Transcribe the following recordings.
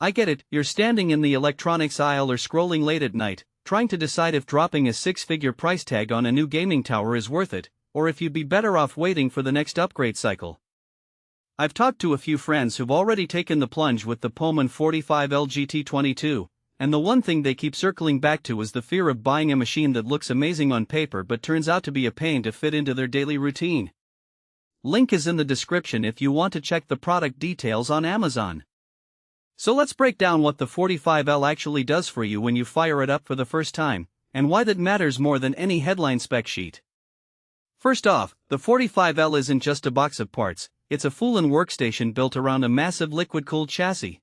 I get it, you're standing in the electronics aisle or scrolling late at night, trying to decide if dropping a six-figure price tag on a new gaming tower is worth it, or if you'd be better off waiting for the next upgrade cycle. I've talked to a few friends who've already taken the plunge with the OMEN 45L GT22, and the one thing they keep circling back to is the fear of buying a machine that looks amazing on paper but turns out to be a pain to fit into their daily routine. Link is in the description if you want to check the product details on Amazon. So let's break down what the 45L actually does for you when you fire it up for the first time, and why that matters more than any headline spec sheet. First off, the 45L isn't just a box of parts, it's a full-on workstation built around a massive liquid-cooled chassis.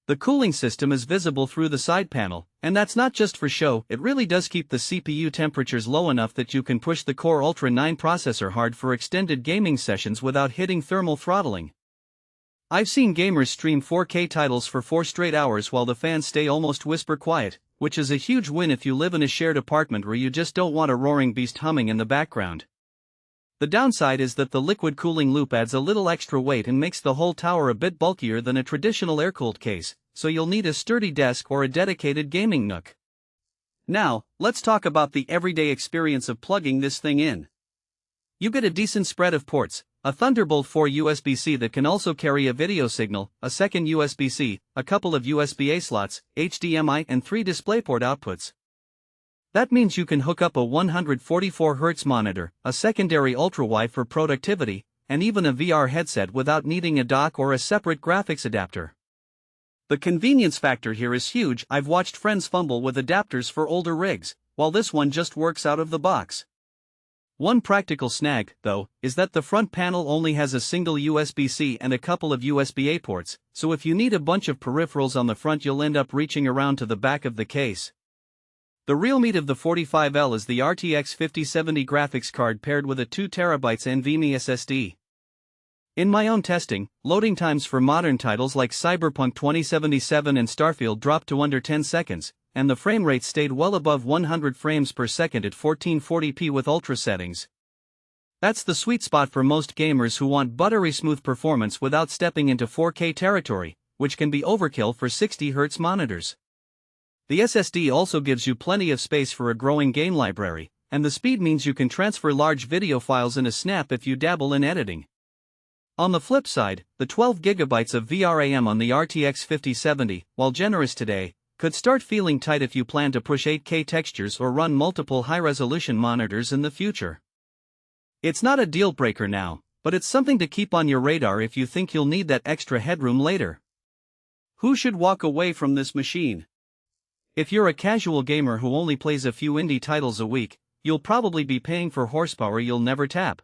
The cooling system is visible through the side panel, and that's not just for show, it really does keep the CPU temperatures low enough that you can push the Core Ultra 9 processor hard for extended gaming sessions without hitting thermal throttling. I've seen gamers stream 4K titles for 4 straight hours while the fans stay almost whisper quiet, which is a huge win if you live in a shared apartment where you just don't want a roaring beast humming in the background. The downside is that the liquid cooling loop adds a little extra weight and makes the whole tower a bit bulkier than a traditional air-cooled case, so you'll need a sturdy desk or a dedicated gaming nook. Now, let's talk about the everyday experience of plugging this thing in. You get a decent spread of ports, a Thunderbolt 4 USB-C that can also carry a video signal, a second USB-C, a couple of USB-A slots, HDMI and 3 DisplayPort outputs. That means you can hook up a 144Hz monitor, a secondary ultra-wide for productivity, and even a VR headset without needing a dock or a separate graphics adapter. The convenience factor here is huge. I've watched friends fumble with adapters for older rigs, while this one just works out of the box. One practical snag, though, is that the front panel only has a single USB-C and a couple of USB-A ports, so if you need a bunch of peripherals on the front you'll end up reaching around to the back of the case. The real meat of the 45L is the RTX 5070 graphics card paired with a 2TB NVMe SSD. In my own testing, loading times for modern titles like Cyberpunk 2077 and Starfield dropped to under 10 seconds, and the frame rate stayed well above 100 frames per second at 1440p with ultra settings. That's the sweet spot for most gamers who want buttery smooth performance without stepping into 4K territory, which can be overkill for 60Hz monitors. The SSD also gives you plenty of space for a growing game library, and the speed means you can transfer large video files in a snap if you dabble in editing. On the flip side, the 12GB of VRAM on the RTX 5070, while generous today, could start feeling tight if you plan to push 8K textures or run multiple high-resolution monitors in the future. It's not a deal-breaker now, but it's something to keep on your radar if you think you'll need that extra headroom later. Who should walk away from this machine? If you're a casual gamer who only plays a few indie titles a week, you'll probably be paying for horsepower you'll never tap.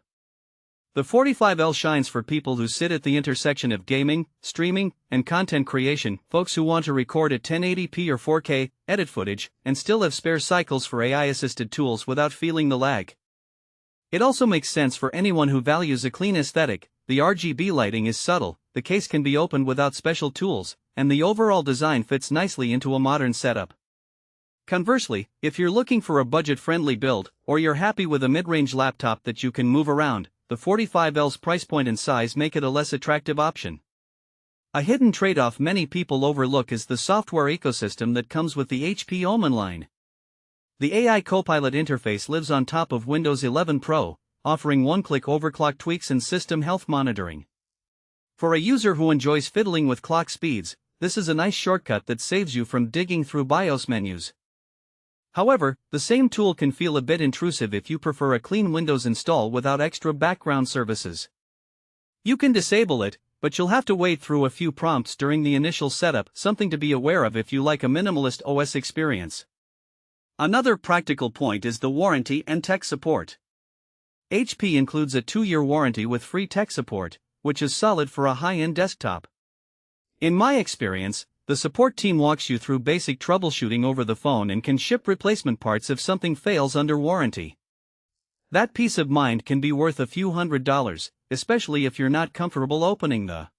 The 45L shines for people who sit at the intersection of gaming, streaming, and content creation, folks who want to record at 1080p or 4K, edit footage, and still have spare cycles for AI-assisted tools without feeling the lag. It also makes sense for anyone who values a clean aesthetic. The RGB lighting is subtle, the case can be opened without special tools, and the overall design fits nicely into a modern setup. Conversely, if you're looking for a budget-friendly build, or you're happy with a mid-range laptop that you can move around, the 45L's price point and size make it a less attractive option. A hidden trade-off many people overlook is the software ecosystem that comes with the HP OMEN line. The AI Copilot interface lives on top of Windows 11 Pro, offering one-click overclock tweaks and system health monitoring. For a user who enjoys fiddling with clock speeds, this is a nice shortcut that saves you from digging through BIOS menus. However, the same tool can feel a bit intrusive if you prefer a clean Windows install without extra background services. You can disable it, but you'll have to wade through a few prompts during the initial setup, something to be aware of if you like a minimalist OS experience. Another practical point is the warranty and tech support. HP includes a 2-year warranty with free tech support, which is solid for a high-end desktop. In my experience, the support team walks you through basic troubleshooting over the phone and can ship replacement parts if something fails under warranty. That peace of mind can be worth a few $100s, especially if you're not comfortable opening the